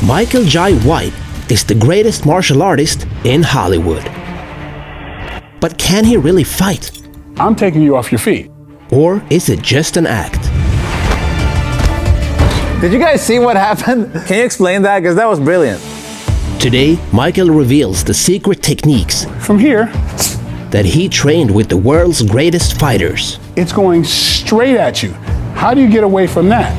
Michael Jai White is the greatest martial artist in Hollywood. But can he really fight? I'm taking you off your feet. Or is it just an act? Did you guys see what happened? Can you explain that? Because that was brilliant. Today, Michael reveals the secret techniques From here, that he trained with the world's greatest fighters. it's going straight at you. How do you get away from that?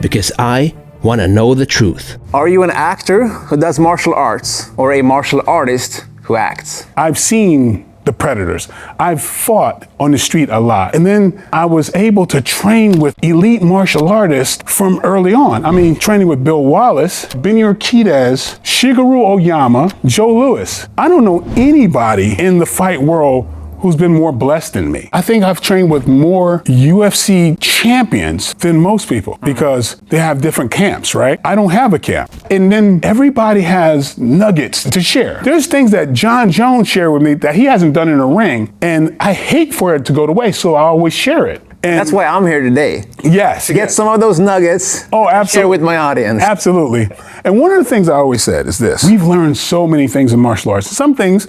Because I want to know the truth. Are you an actor who does martial arts or a martial artist who acts? I've seen the predators. I've fought on the street a lot. And then I was able to train with elite martial artists from early on. I mean, training with Bill Wallace, Benio Urquidez, Shigeru Oyama, Joe Louis. I don't know anybody in the fight world who's been more blessed than me. I think I've trained with more UFC champions than most people because they have different camps, right? I don't have a camp. And then everybody has nuggets to share. There's things that John Jones shared with me that he hasn't done in a ring, and I hate for it to go to waste, so I always share it. And That's why I'm here today. yes, To get some of those nuggets. Oh, absolutely. Share with my audience. Absolutely. And one of the things I always said is this. We've learned so many things in martial arts. Some things,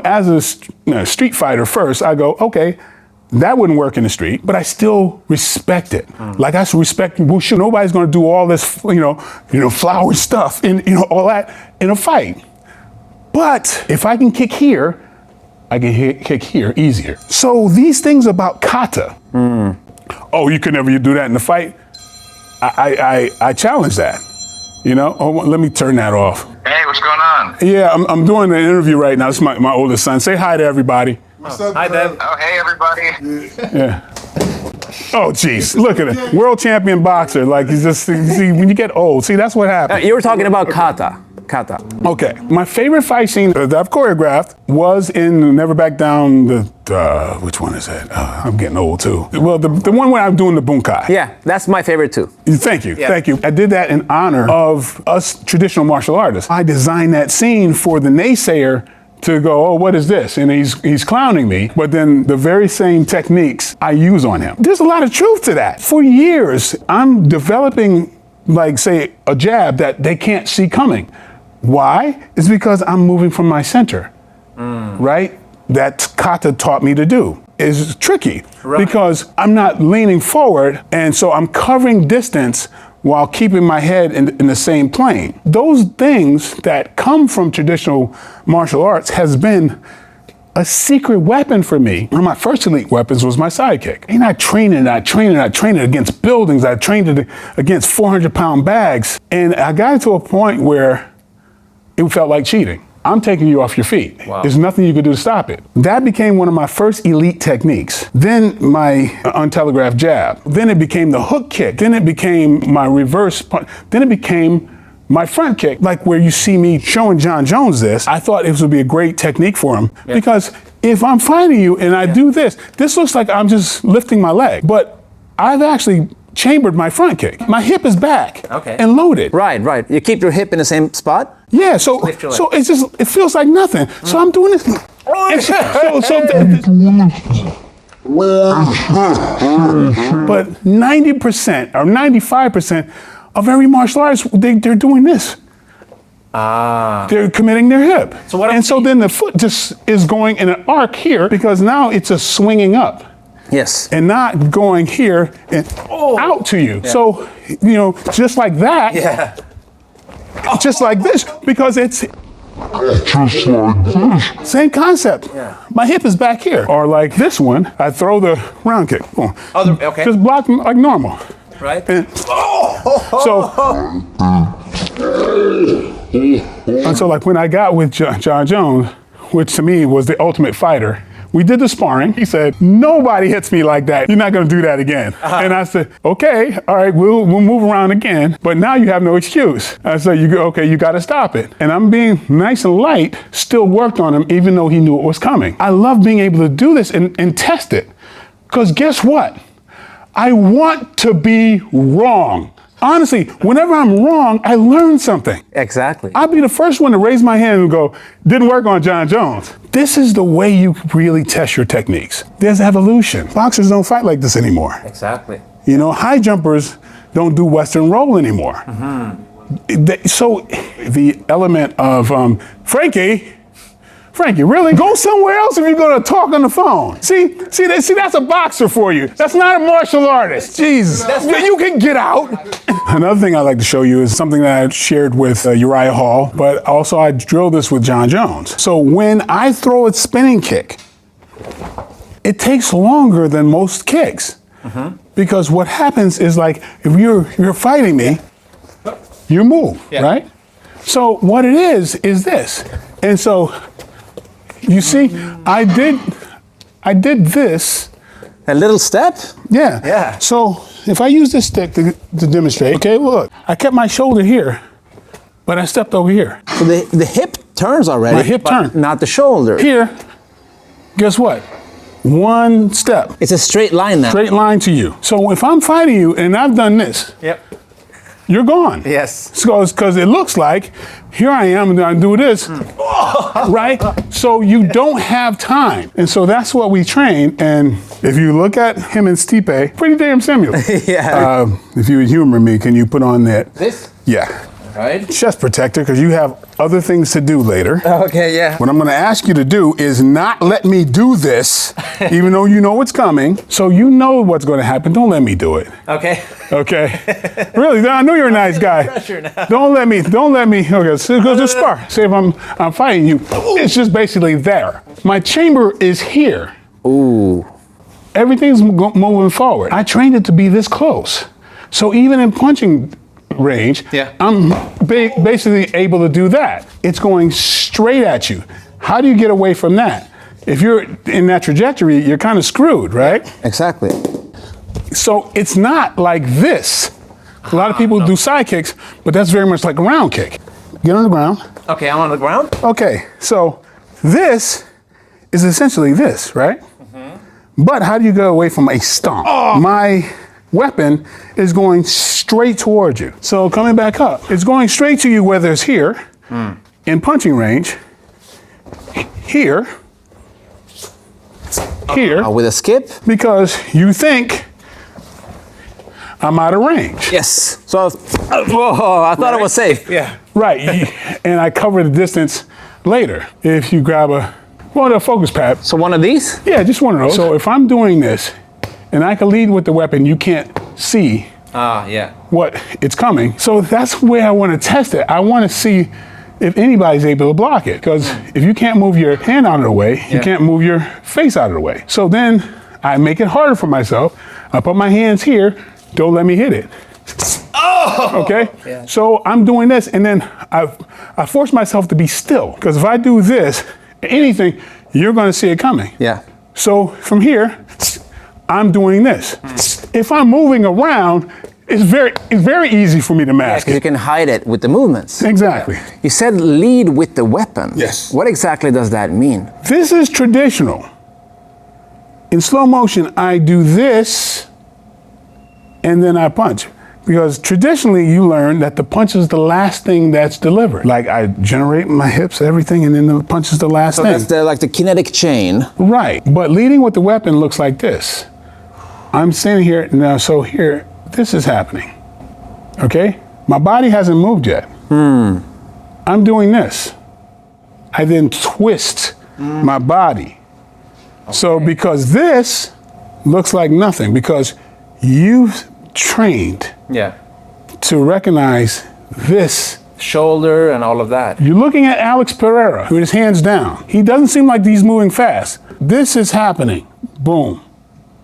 as a street fighter first, I go, okay, that wouldn't work in the street, but I still respect it. Like I respect, well, sure, nobody's going to do all this, flowery stuff and, all that in a fight. But if I can kick here, I can kick here easier. So these things about kata, oh, you could never do that in the fight. I challenge that, let me turn that off. Hey, what's going on? Yeah, I'm doing an interview right now. This is my oldest son. Say hi to everybody. Hi, Deb. Oh, hey, everybody. Yeah. Oh, geez, look at it. World champion boxer. Like, he's just, see, when you get old, see, that's what happens. You were talking about kata. Okay, my favorite fight scene that I've choreographed was in Never Back Down, which one is that? I'm getting old too. Well, the one where I'm doing the bunkai. Yeah, that's my favorite too. Thank you. I did that in honor of us traditional martial artists. I designed that scene for the naysayer to go, oh, what is this? And he's clowning me, but then the very same techniques I use on him. There's a lot of truth to that. For years, I'm developing, like, say, a jab that they can't see coming. Why? It's because I'm moving from my center, right? That kata taught me to do. It's tricky because I'm not leaning forward, and so I'm covering distance while keeping my head in the same plane. Those things that come from traditional martial arts has been a secret weapon for me. One of my first elite weapons was my sidekick. And I trained it against buildings. I trained it against 400-pound bags. And I got to a point where it felt like cheating. I'm taking you off your feet. Wow. There's nothing you could do to stop it. That became one of my first elite techniques. Then my untelegraphed jab. Then it became the hook kick. Then it became my reverse punch. Then it became my front kick. Like where you see me showing John Jones this, I thought it would be a great technique for him. Yeah. Because if I'm fighting you and I do this looks like I'm just lifting my leg. But I've actually chambered my front kick. My hip is back and loaded. Right. You keep your hip in the same spot? Yeah, so it feels like nothing. So I'm doing this. But 90% or 95% of every martial artist, they're doing this. They're committing their hip. So then the foot just is going in an arc here because now it's a swinging up. Yes. And not going here and out to you. Yeah. So, just like that. Yeah. Just like this, because it's just like this. Same concept. Yeah. My hip is back here. Or like this one, I throw the round kick. Okay. Just block like normal. Right. And so like when I got with John Jones, which to me was the ultimate fighter, we did the sparring. He said, nobody hits me like that. You're not going to do that again. And I said, okay, all right, we'll move around again. But now you have no excuse. I said, you got to stop it. And I'm being nice and light, still worked on him, even though he knew it was coming. I love being able to do this and test it. Because guess what? I want to be wrong. Honestly, whenever I'm wrong, I learn something. Exactly. I'll be the first one to raise my hand and go, didn't work on John Jones. This is the way you really test your techniques. There's evolution. Boxers don't fight like this anymore. Exactly. High jumpers don't do Western roll anymore. So the element of Frankie, really? Go somewhere else if you're gonna talk on the phone. See, that's a boxer for you. That's not a martial artist. Jesus, you can get out. Another thing I'd like to show you is something that I shared with Uriah Hall, but also I drilled this with John Jones. So when I throw a spinning kick, it takes longer than most kicks. Because what happens is, like, if you're fighting me, you move, right? So what it is this. And so you see, I did this. A little step? Yeah. So if I use this stick to demonstrate, okay, look, I kept my shoulder here, but I stepped over here. So the hip turns already. My hip turned. Not the shoulder. Here, guess what? One step. It's a straight line now. Straight line to you. So if I'm fighting you and I've done this, you're gone. Yes. Because it looks like, here I am and I do this, right? So you don't have time. And so that's what we train. And if you look at him and Stipe, pretty damn similar. If you would humor me, can you put on that? This? Yeah. Right. Chest protector, because you have other things to do later. Okay, yeah. What I'm going to ask you to do is not let me do this, even though you know what's coming. So you know what's going to happen. Don't let me do it. Okay. Okay. Really, I know you're a nice guy. Pressure now. Don't let me. Okay, so go to spar. Say if I'm fighting you, it's just basically there. My chamber is here. Ooh. Everything's moving forward. I trained it to be this close. So even in punching range, I'm basically able to do that. It's going straight at you. How do you get away from that? If you're in that trajectory, you're kind of screwed, right? Exactly. So it's not like this. A lot of people do side kicks, but that's very much like a round kick. Get on the ground. Okay, I'm on the ground. Okay, so this is essentially this, right? But how do you go away from a stomp? My weapon is going straight towards you. So coming back up, it's going straight to you, whether it's here, in punching range, here, With a skip? because you think I'm out of range. Yes. So, whoa, I thought it was safe. Yeah. Right, and I cover the distance later. If you grab a focus pad. So one of these? Yeah, just one of those. So if I'm doing this, and I can lead with the weapon, you can't see what it's coming. So that's where I want to test it. I want to see if anybody's able to block it. Because if you can't move your hand out of the way, you can't move your face out of the way. So then I make it harder for myself. I put my hands here, don't let me hit it. Okay? Yeah. So I'm doing this, and then I force myself to be still. Because if I do this, anything, you're going to see it coming. Yeah. So from here, I'm doing this. If I'm moving around, it's very easy for me to mask You it. can hide it with the movements. Exactly. You said lead with the weapon. Yes. What exactly does that mean? This is traditional. In slow motion, I do this, and then I punch. Because traditionally, you learn that the punch is the last thing that's delivered. Like, I generate my hips, everything, and then the punch is the last thing. So that's like the kinetic chain. Right. But leading with the weapon looks like this. I'm standing here now, so here, this is happening. Okay? My body hasn't moved yet. I'm doing this. I then twist my body. Okay. So because this looks like nothing, because you've trained to recognize this Shoulder and all of that. You're looking at Alex Pereira with his hands down. He doesn't seem like he's moving fast. This is happening. Boom.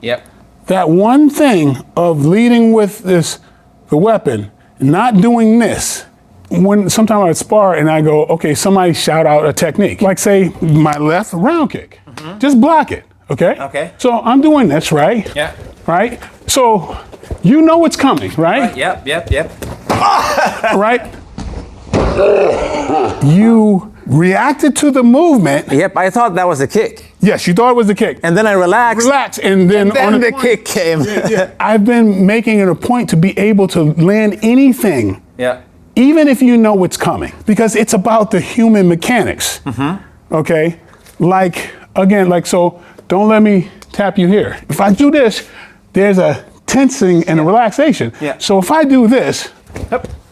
Yep. That one thing of leading with the weapon, not doing this. When sometimes I spar and I go, okay, somebody shout out a technique. Like say my left round kick. Just block it, okay? Okay. So I'm doing this, right? Yeah. Right? So you know what's coming, right? Yep. Right? You reacted to the movement. Yep, I thought that was a kick. Yes, you thought it was the kick. And then I relaxed. And then on the kick came. I've been making it a point to be able to land anything. Yeah. Even if you know what's coming. Because it's about the human mechanics. Okay? Like, again, like, so don't let me tap you here. If I do this, there's a tensing and a relaxation. Yeah. So if I do this,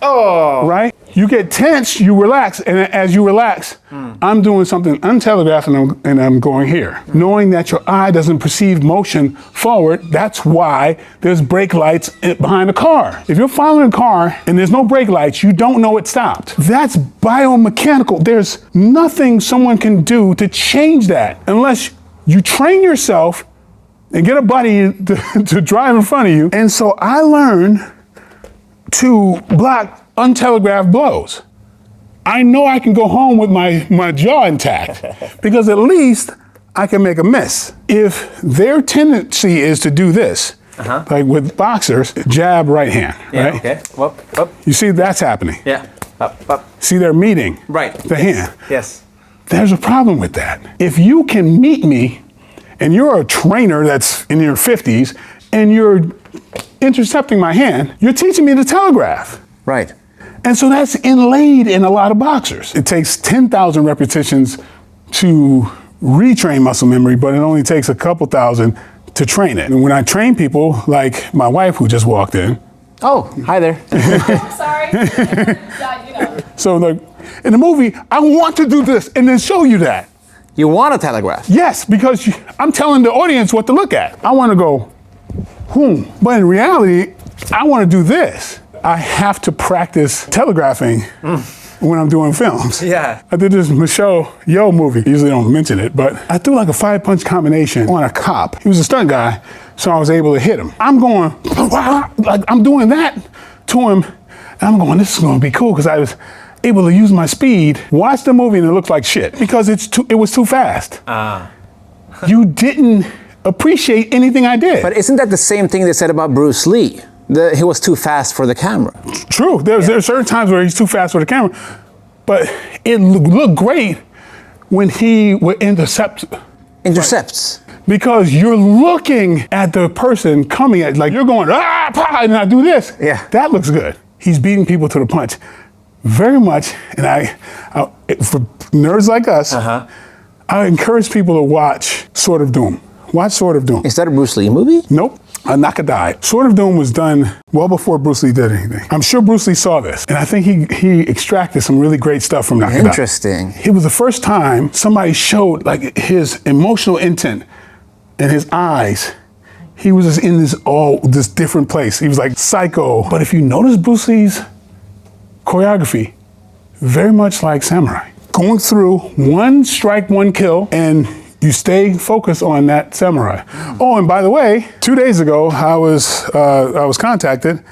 right, you get tense, you relax, and as you relax, I'm doing something untelegraphed and I'm going here. Knowing that your eye doesn't perceive motion forward, that's why there's brake lights behind the car. If you're following a car and there's no brake lights, you don't know it stopped. That's biomechanical. There's nothing someone can do to change that unless you train yourself and get a buddy to drive in front of you. And so I learned to block untelegraphed blows. I know I can go home with my jaw intact because at least I can make a miss. If their tendency is to do this, like with boxers, jab, right hand, right? Okay. Whoop. You see that's happening. Yeah. Up. See, they're meeting Right. the hand. Yes. There's a problem with that. If you can meet me and you're a trainer that's in your 50s and you're intercepting my hand, you're teaching me to telegraph. Right. And so that's inlaid in a lot of boxers. It takes 10,000 repetitions to retrain muscle memory, but it only takes a couple thousand to train it. And when I train people, like my wife who just walked in. Oh, hi there. Sorry. Yeah, you know. So like, in the movie, I want to do this and then show you that. You want a telegraph? Yes, because I'm telling the audience what to look at. I want to go, but in reality, I want to do this. I have to practice telegraphing when I'm doing films. Yeah. I did this Michelle Yeoh movie. Usually don't mention it, but I threw like a 5-punch combination on a cop. He was a stunt guy, so I was able to hit him. I'm going, like I'm doing that to him, and I'm going, this is going to be cool because I was able to use my speed. Watch the movie and it looks like shit because it was too fast. You didn't appreciate anything I did. But isn't that the same thing they said about Bruce Lee? He was too fast for the camera. True. There are certain times where he's too fast for the camera, but it looked great when he would intercept. Intercepts. Because you're looking at the person coming at, like you're going, and I do this. Yeah. That looks good. He's beating people to the punch. Very much, and I for nerds like us, I encourage people to watch Sword of Doom. Watch Sword of Doom. Is that a Bruce Lee movie? Nope. Nakadai. Sword of Doom was done well before Bruce Lee did anything. I'm sure Bruce Lee saw this, and I think he extracted some really great stuff from Nakadai. Interesting. It was the first time somebody showed like his emotional intent in his eyes. He was just in this different place. He was like psycho. But if you notice Bruce Lee's choreography, very much like samurai. Going through one strike, one kill, and you stay focused on that samurai. Oh, and by the way, 2 days ago, I was contacted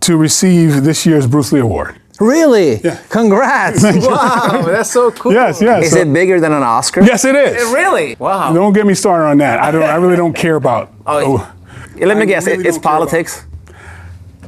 to receive this year's Bruce Lee Award. Really? Yeah. Congrats. Wow, that's so cool. Yes. Is it bigger than an Oscar? Yes, it is. Really? Wow. Don't get me started on that. I really don't care about. Let me guess, really it's don't care politics?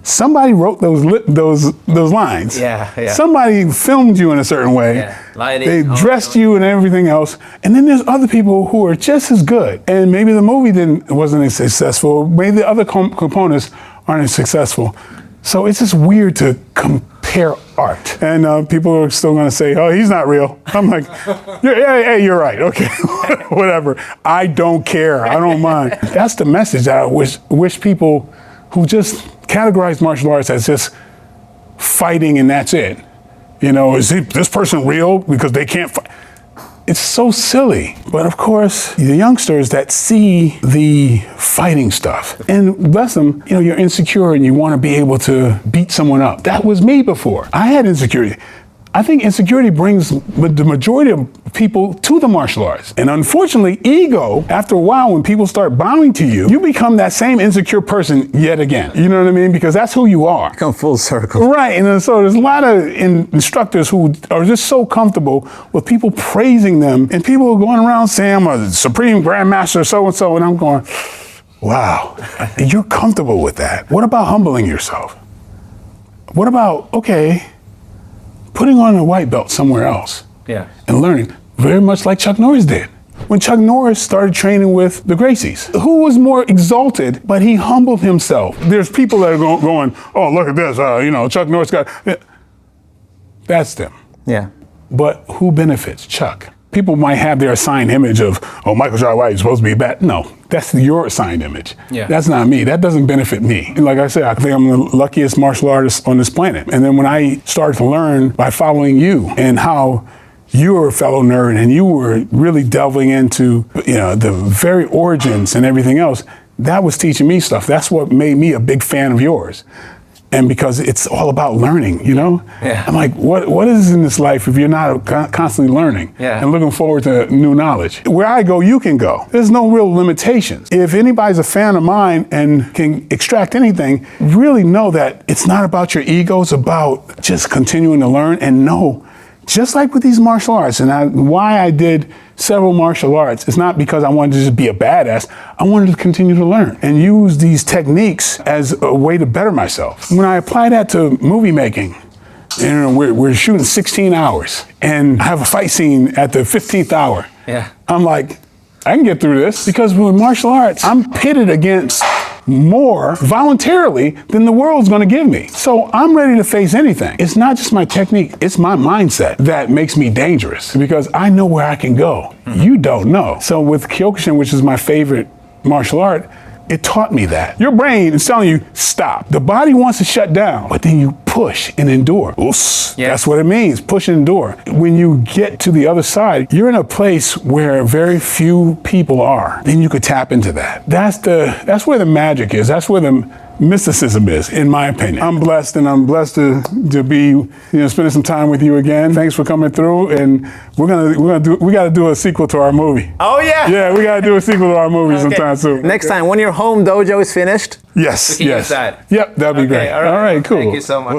Somebody wrote those lines. Yeah. Somebody filmed you in a certain way. Yeah. Lighting, They dressed you and everything else. And then there's other people who are just as good. And maybe the movie wasn't as successful. Maybe the other components aren't as successful. So it's just weird to compare art. And people are still going to say, oh, he's not real. I'm like, yeah, you're right. Okay, whatever. I don't care. I don't mind. That's the message that I wish people who just categorize martial arts as just fighting and that's it. You know, is this person real because they can't fight? It's so silly. But of course, the youngsters that see the fighting stuff, and bless them, you know, you're insecure and you want to be able to beat someone up. That was me before. I had insecurity. I think insecurity brings the majority of people to the martial arts. And unfortunately, ego, after a while, when people start bowing to you, you become that same insecure person yet again. You know what I mean? Because that's who you are. Come full circle. Right, and then, so there's a lot of instructors who are just so comfortable with people praising them, and people are going around saying, I'm a supreme grandmaster, so-and-so, and I'm going, wow, you're comfortable with that. What about humbling yourself? What about, okay, putting on a white belt somewhere else and learning, very much like Chuck Norris did. When Chuck Norris started training with the Gracies, who was more exalted, but he humbled himself. There's people that are going, oh, look at this, Chuck Norris got, that's them. Yeah. But who benefits? Chuck. people might have their assigned image of, oh, Michael Jai White is supposed to be bad. No, that's your assigned image. Yeah. That's not me. That doesn't benefit me. And like I said, I think I'm the luckiest martial artist on this planet. And then when I started to learn by following you and how you were a fellow nerd and you were really delving into, the very origins and everything else, that was teaching me stuff. That's what made me a big fan of yours. And because it's all about learning, Yeah. I'm like, what is in this life if you're not constantly learning and looking forward to new knowledge? Where I go, you can go. There's no real limitations. If anybody's a fan of mine and can extract anything, really know that it's not about your ego. It's about just continuing to learn and know, just like with these martial arts, and why I did several martial arts, it's not because I wanted to just be a badass. I wanted to continue to learn and use these techniques as a way to better myself. When I apply that to movie making, we're shooting 16 hours and I have a fight scene at the 15th hour. Yeah. I'm like, I can get through this, because with martial arts, I'm pitted against more voluntarily than the world's gonna give me. So I'm ready to face anything. It's not just my technique, it's my mindset that makes me dangerous, because I know where I can go. You don't know. So with Kyokushin, which is my favorite martial art, it taught me that. Your brain is telling you, stop. The body wants to shut down, but then you push and endure. Oops. Yeah. That's what it means, push and endure. When you get to the other side, you're in a place where very few people are. Then you could tap into that. That's where the magic is. That's where the mysticism is, in my opinion. I'm blessed, and I'm blessed to be, spending some time with you again. Thanks for coming through, and we gotta do a sequel to our movie. Oh yeah. Yeah, we gotta do a sequel to our movie sometime soon. Next time, when your home dojo is finished, Yes, we can yes. use that. Yep, that'd be great. All All right, cool. Thank you so much.